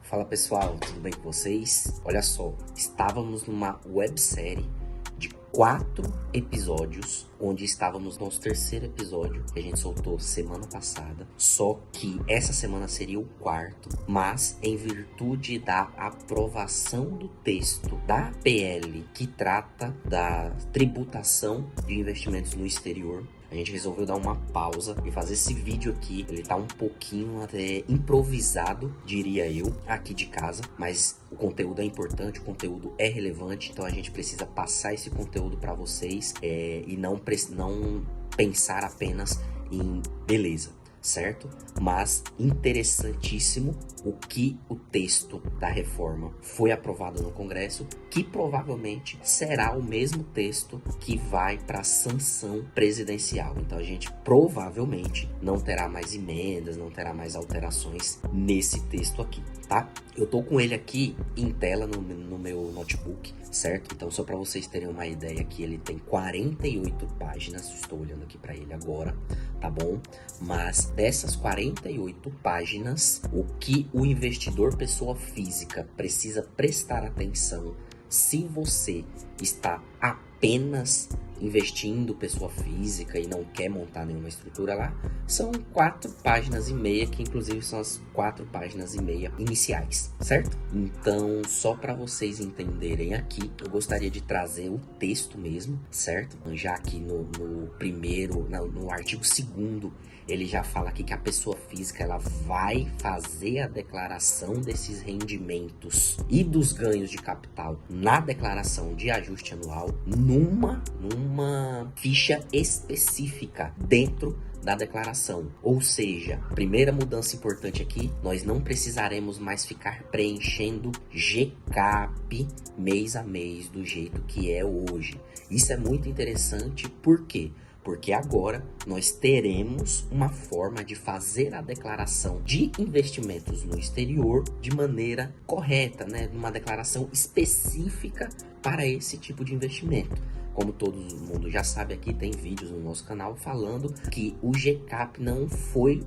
Fala pessoal, tudo bem com vocês? Olha só, estávamos numa websérie de 4 episódios, onde estávamos no nosso terceiro episódio, que a gente soltou semana passada, só que essa semana seria o quarto, mas em virtude da aprovação do texto da PL que trata da tributação de investimentos no exterior, a gente resolveu dar uma pausa e fazer esse vídeo aqui. Ele tá um pouquinho até improvisado, diria eu, aqui de casa, mas o conteúdo é importante, o conteúdo é relevante, então a gente precisa passar esse conteúdo para vocês e não pensar apenas em beleza, certo? Mas interessantíssimo o que o texto da reforma foi aprovado no Congresso, que provavelmente será o mesmo texto que vai para a sanção presidencial. Então a gente provavelmente não terá mais emendas, não terá mais alterações nesse texto aqui, tá? Eu tô com ele aqui em tela no meu notebook, certo? Então só para vocês terem uma ideia aqui, ele tem 48 páginas, estou olhando aqui para ele agora, tá bom? Mas dessas 48 páginas, o que o investidor pessoa física precisa prestar atenção se você está apenas investindo pessoa física e não quer montar nenhuma estrutura lá, são 4 páginas e meia, que inclusive são as 4 páginas e meia iniciais, certo? Então, só para vocês entenderem aqui, eu gostaria de trazer o texto mesmo, certo? Já que no artigo 2º, ele já fala aqui que a pessoa física ela vai fazer a declaração desses rendimentos e dos ganhos de capital na declaração de ajuste anual numa ficha específica dentro da declaração. Ou seja, primeira mudança importante aqui, nós não precisaremos mais ficar preenchendo GCAP mês a mês do jeito que é hoje. Isso é muito interessante, por quê? Porque agora nós teremos uma forma de fazer a declaração de investimentos no exterior de maneira correta, né? Uma declaração específica para esse tipo de investimento. Como todo mundo já sabe, aqui tem vídeos no nosso canal falando que o GCAP não foi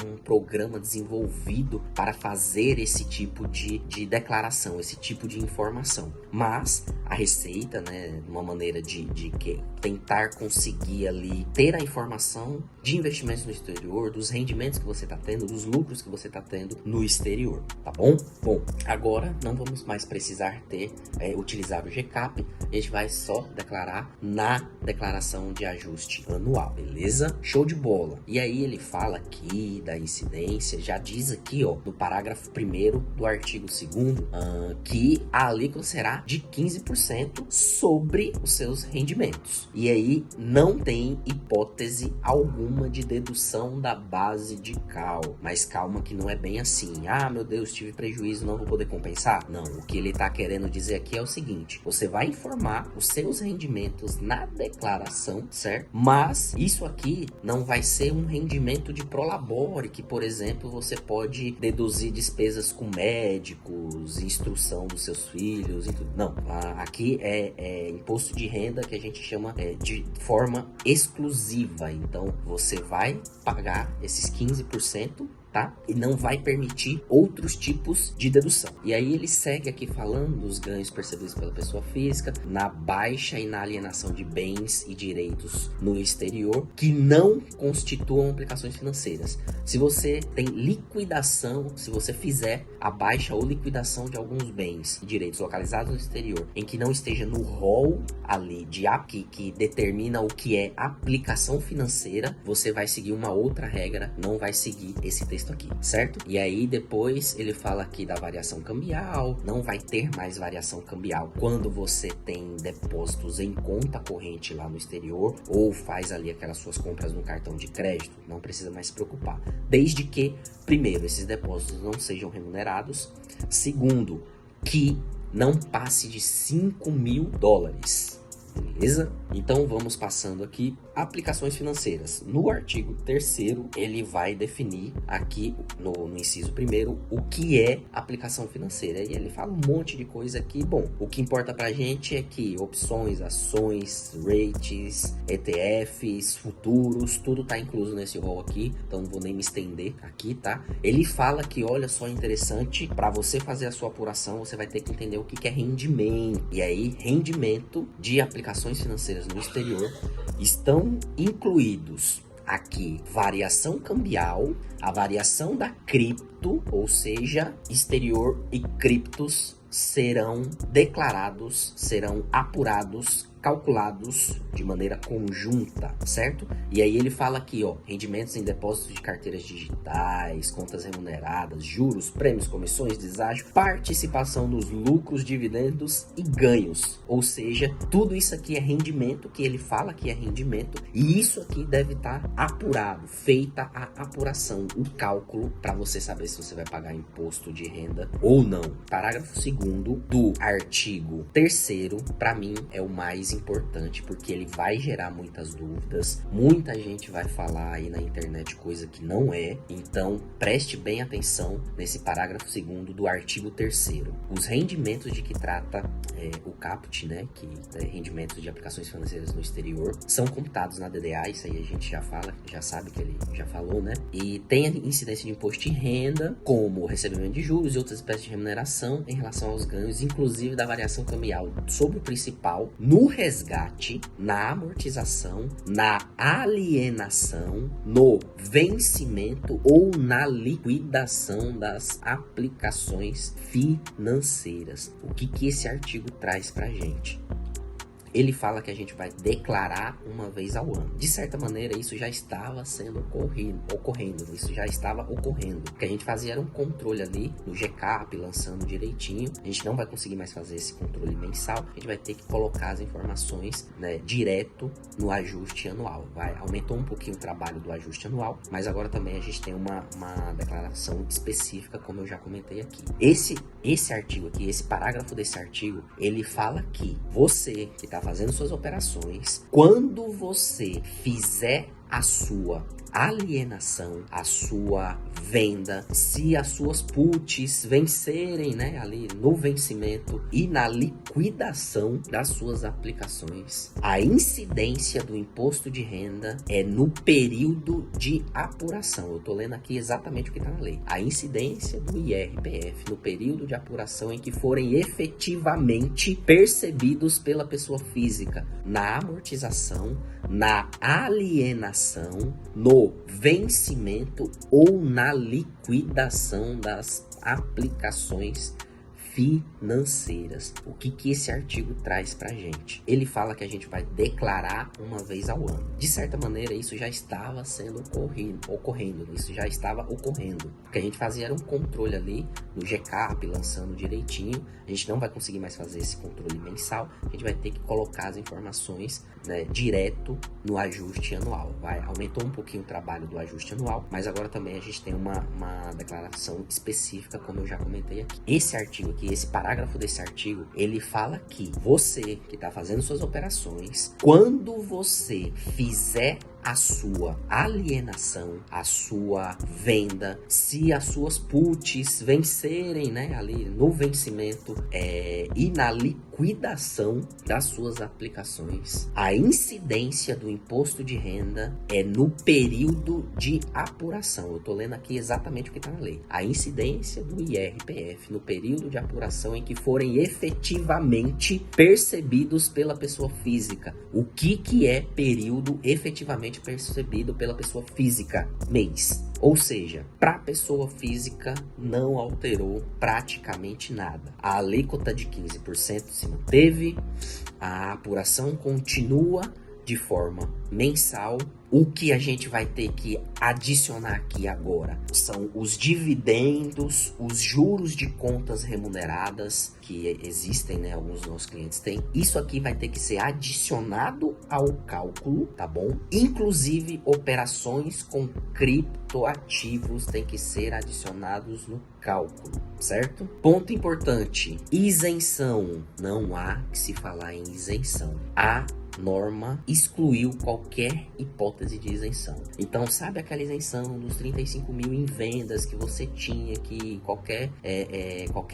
um programa desenvolvido para fazer esse tipo de declaração, esse tipo de informação. Mas a Receita, né, uma maneira de tentar conseguir ali ter a informação de investimentos no exterior, dos rendimentos que você está tendo, dos lucros que você está tendo no exterior, tá bom? Bom, agora não vamos mais precisar utilizar o GCAP, a gente vai só declarar na declaração de ajuste anual, beleza? Show de bola! E aí ele fala aqui da incidência, já diz aqui, ó, no parágrafo 1º do artigo 2º, que a alíquota será de 15% sobre os seus rendimentos. E aí não tem hipótese alguma de dedução da base de cal. Mas calma que não é bem assim. Ah, meu Deus, tive prejuízo, não vou poder compensar? Não, o que ele tá querendo dizer aqui é o seguinte: você vai informar os seus rendimentos na declaração, certo? Mas isso aqui não vai ser um rendimento de prolabore, que, por exemplo, você pode deduzir despesas com médicos, instrução dos seus filhos e tudo. Não, aqui é imposto de renda que a gente chama de forma exclusiva. Então, você vai pagar esses 15%, tá? E não vai permitir outros tipos de dedução. E aí ele segue aqui falando dos ganhos percebidos pela pessoa física na baixa e na alienação de bens e direitos no exterior que não constituam aplicações financeiras. Se você tem liquidação, se você fizer a baixa ou liquidação de alguns bens e direitos localizados no exterior em que não esteja no rol ali de que determina o que é aplicação financeira, você vai seguir uma outra regra, não vai seguir esse texto aqui, certo? E aí depois ele fala aqui da variação cambial, não vai ter mais variação cambial quando você tem depósitos em conta corrente lá no exterior ou faz ali aquelas suas compras no cartão de crédito, não precisa mais se preocupar. Desde que, primeiro, esses depósitos não sejam remunerados, segundo, que não passe de $5.000. Beleza? Então vamos passando aqui, aplicações financeiras. No artigo 3º, ele vai definir aqui no inciso 1º o que é aplicação financeira. E ele fala um monte de coisa aqui. Bom, o que importa pra gente é que opções, ações, rates, ETFs, futuros, tudo tá incluso nesse rol aqui. Então não vou nem me estender aqui, tá? Ele fala que, olha só, interessante, para você fazer a sua apuração, você vai ter que entender o que é rendimento. E aí, rendimento de aplicações financeiras no exterior estão incluídos aqui variação cambial, a variação da cripto, ou seja, exterior e criptos serão declarados, serão apurados, calculados de maneira conjunta, certo? E aí ele fala aqui, ó, rendimentos em depósitos de carteiras digitais, contas remuneradas, juros, prêmios, comissões, deságio, participação nos lucros, dividendos e ganhos. Ou seja, tudo isso aqui é rendimento, que ele fala que é rendimento, e isso aqui deve estar apurado, feita a apuração, o cálculo para você saber se você vai pagar imposto de renda ou não. Parágrafo 2º do artigo 3º, para mim, é o mais importante, porque ele vai gerar muitas dúvidas, muita gente vai falar aí na internet coisa que não é, então preste bem atenção nesse parágrafo 2º do artigo 3º. Os rendimentos de que trata o caput, né, que é rendimentos de aplicações financeiras no exterior, são computados na DDA, isso aí a gente já fala, já sabe que ele já falou, né, e tem a incidência de imposto de renda, como o recebimento de juros e outras espécies de remuneração em relação aos ganhos, inclusive da variação cambial sobre o principal, no resgate, na amortização, na alienação, no vencimento ou na liquidação das aplicações financeiras. O que esse artigo traz pra gente? Ele fala que a gente vai declarar uma vez ao ano. De certa maneira, isso já estava sendo ocorrendo. Isso já estava ocorrendo. O que a gente fazia era um controle ali no GCAP, lançando direitinho. A gente não vai conseguir mais fazer esse controle mensal. A gente vai ter que colocar as informações, né, direto no ajuste anual. Aumentou um pouquinho o trabalho do ajuste anual, mas agora também a gente tem uma declaração específica, como eu já comentei aqui. Esse artigo aqui, esse parágrafo desse artigo, ele fala que você que está fazendo suas operações, quando você fizer a sua alienação, a sua venda, se as suas puts vencerem, né, ali no vencimento e na liquidação das suas aplicações, a incidência do imposto de renda é no período de apuração. Eu tô lendo aqui exatamente o que está na lei. A incidência do IR/PF no período de apuração em que forem efetivamente percebidos pela pessoa física na amortização, na alienação, no vencimento ou na liquidação das aplicações financeiras. O que esse artigo traz pra gente? Ele fala que a gente vai declarar uma vez ao ano. De certa maneira, isso já estava sendo ocorrendo. Isso já estava ocorrendo. O que a gente fazia era um controle ali no GCAP, lançando direitinho. A gente não vai conseguir mais fazer esse controle mensal. A gente vai ter que colocar as informações, né, direto no ajuste anual. Aumentou um pouquinho o trabalho do ajuste anual, mas agora também a gente tem uma declaração específica, como eu já comentei aqui. Esse artigo aqui, esse parágrafo desse artigo, ele fala que você que está fazendo suas operações, quando você fizer a sua alienação, a sua venda, se as suas puts vencerem, né, ali no vencimento e na liquidação das suas aplicações, a incidência do imposto de renda é no período de apuração. Eu tô lendo aqui exatamente o que está na lei. A incidência do IR/PF no período de apuração em que forem efetivamente percebidos pela pessoa física. O que é período efetivamente percebido pela pessoa física? Mês. Ou seja, para a pessoa física não alterou praticamente nada. A alíquota de 15% se manteve, a apuração continua de forma mensal. O que a gente vai ter que adicionar aqui agora são os dividendos, os juros de contas remuneradas que existem, né? Alguns dos nossos clientes têm. Isso aqui vai ter que ser adicionado ao cálculo, tá bom? Inclusive, operações com criptoativos têm que ser adicionados no cálculo, certo? Ponto importante: isenção. Não há que se falar em isenção. A norma excluiu qualquer hipótese de isenção. Então, sabe aquela isenção dos 35 mil em vendas que você tinha, que qualquer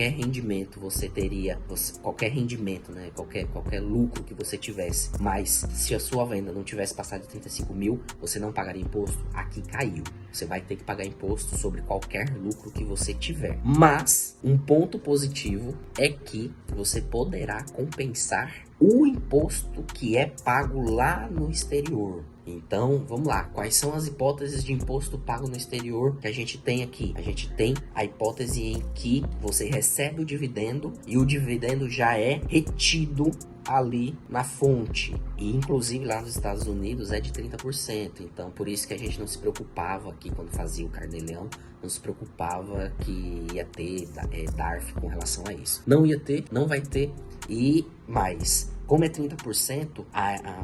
rendimento você teria, qualquer rendimento, né? Qualquer lucro que você tivesse, mas se a sua venda não tivesse passado de 35 mil, você não pagaria imposto? Aqui caiu. Você vai ter que pagar imposto sobre qualquer lucro que você tiver. Mas, um ponto positivo é que você poderá compensar o imposto que é pago lá no exterior. Então, vamos lá. Quais são as hipóteses de imposto pago no exterior que a gente tem aqui? A gente tem a hipótese em que você recebe o dividendo e o dividendo já é retido ali na fonte. E, inclusive, lá nos Estados Unidos é de 30%. Então, por isso que a gente não se preocupava aqui quando fazia o Carnê-Leão, não se preocupava que ia ter DARF com relação a isso. Não ia ter, não vai ter. E mais, como é 30%,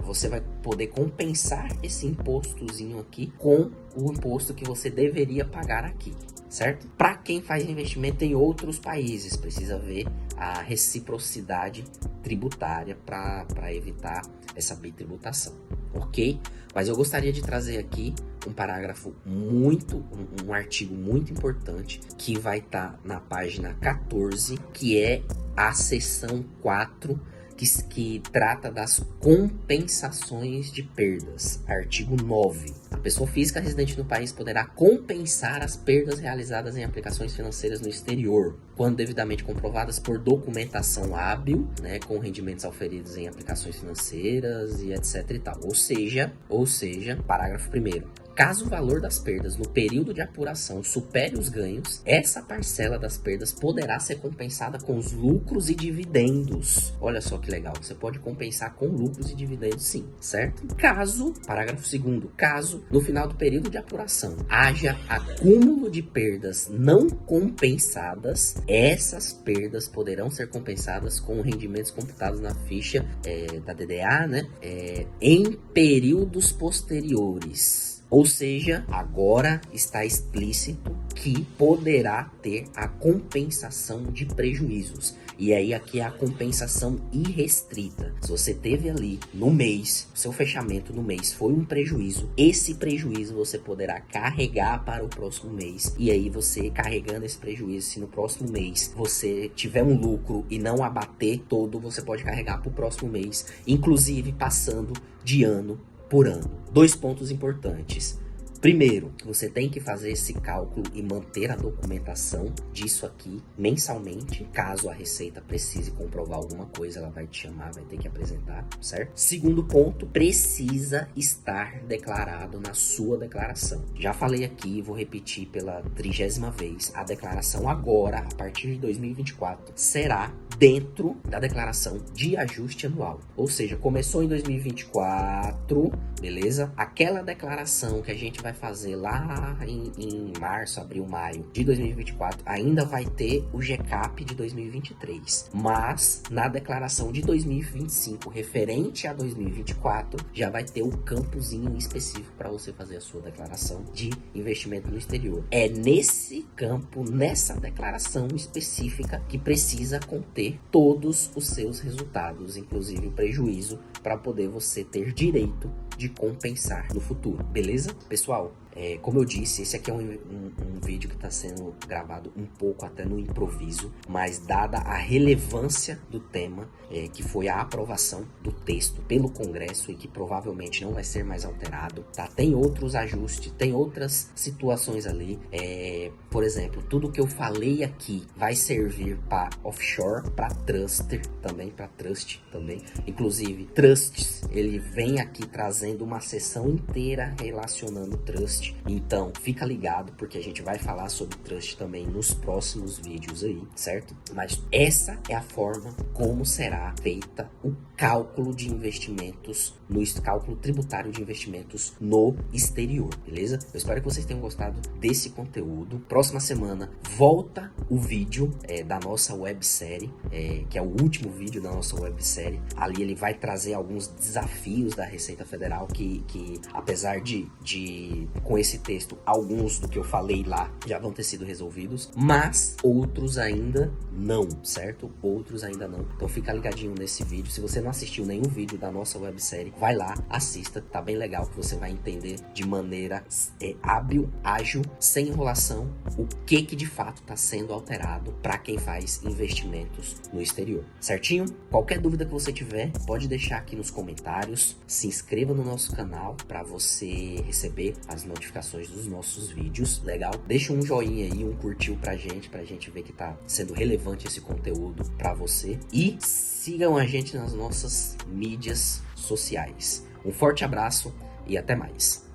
você vai poder compensar esse impostozinho aqui com o imposto que você deveria pagar aqui, certo? Para quem faz investimento em outros países, precisa ver a reciprocidade tributária para evitar essa bitributação, ok? Mas eu gostaria de trazer aqui um parágrafo um artigo muito importante que vai estar na página 14, que é a seção 4, que trata das compensações de perdas. Artigo 9. A pessoa física residente no país poderá compensar as perdas realizadas em aplicações financeiras no exterior, quando devidamente comprovadas por documentação hábil, né, com rendimentos auferidos em aplicações financeiras e etc e tal. Ou seja, parágrafo 1º. Caso o valor das perdas no período de apuração supere os ganhos, essa parcela das perdas poderá ser compensada com os lucros e dividendos. Olha só que legal, você pode compensar com lucros e dividendos sim, certo? Caso, parágrafo 2º, caso no final do período de apuração haja acúmulo de perdas não compensadas, essas perdas poderão ser compensadas com rendimentos computados na ficha da DDA, né? Em períodos posteriores. Ou seja, agora está explícito que poderá ter a compensação de prejuízos. E aí aqui é a compensação irrestrita. Se você teve ali no mês, seu fechamento no mês foi um prejuízo, esse prejuízo você poderá carregar para o próximo mês. E aí você carregando esse prejuízo, se no próximo mês você tiver um lucro e não abater todo, você pode carregar para o próximo mês, inclusive passando de ano por ano. 2 pontos importantes. Primeiro, você tem que fazer esse cálculo e manter a documentação disso aqui mensalmente. Caso a Receita precise comprovar alguma coisa, ela vai te chamar, vai ter que apresentar, certo? Segundo ponto, precisa estar declarado na sua declaração. Já falei aqui, vou repetir pela 30ª vez, a declaração agora, a partir de 2024, será dentro da declaração de ajuste anual. Ou seja, começou em 2024, beleza? Aquela declaração que a gente vai fazer lá em março, abril, maio de 2024, ainda vai ter o GCAP de 2023. Mas na declaração de 2025, referente a 2024, já vai ter o campozinho específico para você fazer a sua declaração de investimento no exterior. É nesse campo, nessa declaração específica, que precisa conter todos os seus resultados, inclusive o prejuízo, para poder você ter direito de compensar no futuro, beleza? Pessoal, como eu disse, esse aqui é um vídeo que está sendo gravado um pouco até no improviso, mas dada a relevância do tema, que foi a aprovação do texto pelo Congresso e que provavelmente não vai ser mais alterado, tá? Tem outros ajustes, tem outras situações ali, por exemplo, tudo que eu falei aqui vai servir para offshore, para trust também, inclusive trusts, ele vem aqui trazendo trazendo uma sessão inteira relacionando trust. Então, fica ligado, porque a gente vai falar sobre trust também nos próximos vídeos aí, certo? Mas essa é a forma como será feita o cálculo de investimentos, no cálculo tributário de investimentos no exterior, beleza? Eu espero que vocês tenham gostado desse conteúdo. Próxima semana volta o vídeo da nossa websérie, que é o último vídeo da nossa websérie. Ali ele vai trazer alguns desafios da Receita Federal que apesar de com esse texto, alguns do que eu falei lá já vão ter sido resolvidos, mas outros ainda não, certo? Outros ainda não. Então fica ligadinho nesse vídeo. Se você não assistiu nenhum vídeo da nossa websérie, vai lá, assista, tá bem legal, que você vai entender de maneira hábil, ágil, sem enrolação, o que de fato está sendo alterado para quem faz investimentos no exterior, certinho? Qualquer dúvida que você tiver, pode deixar aqui nos comentários, se inscreva no nosso canal para você receber as notificações dos nossos vídeos, legal? Deixa um joinha aí, um curtiu pra gente ver que tá sendo relevante esse conteúdo para você, e sigam a gente nas nossas mídias sociais. Um forte abraço e até mais.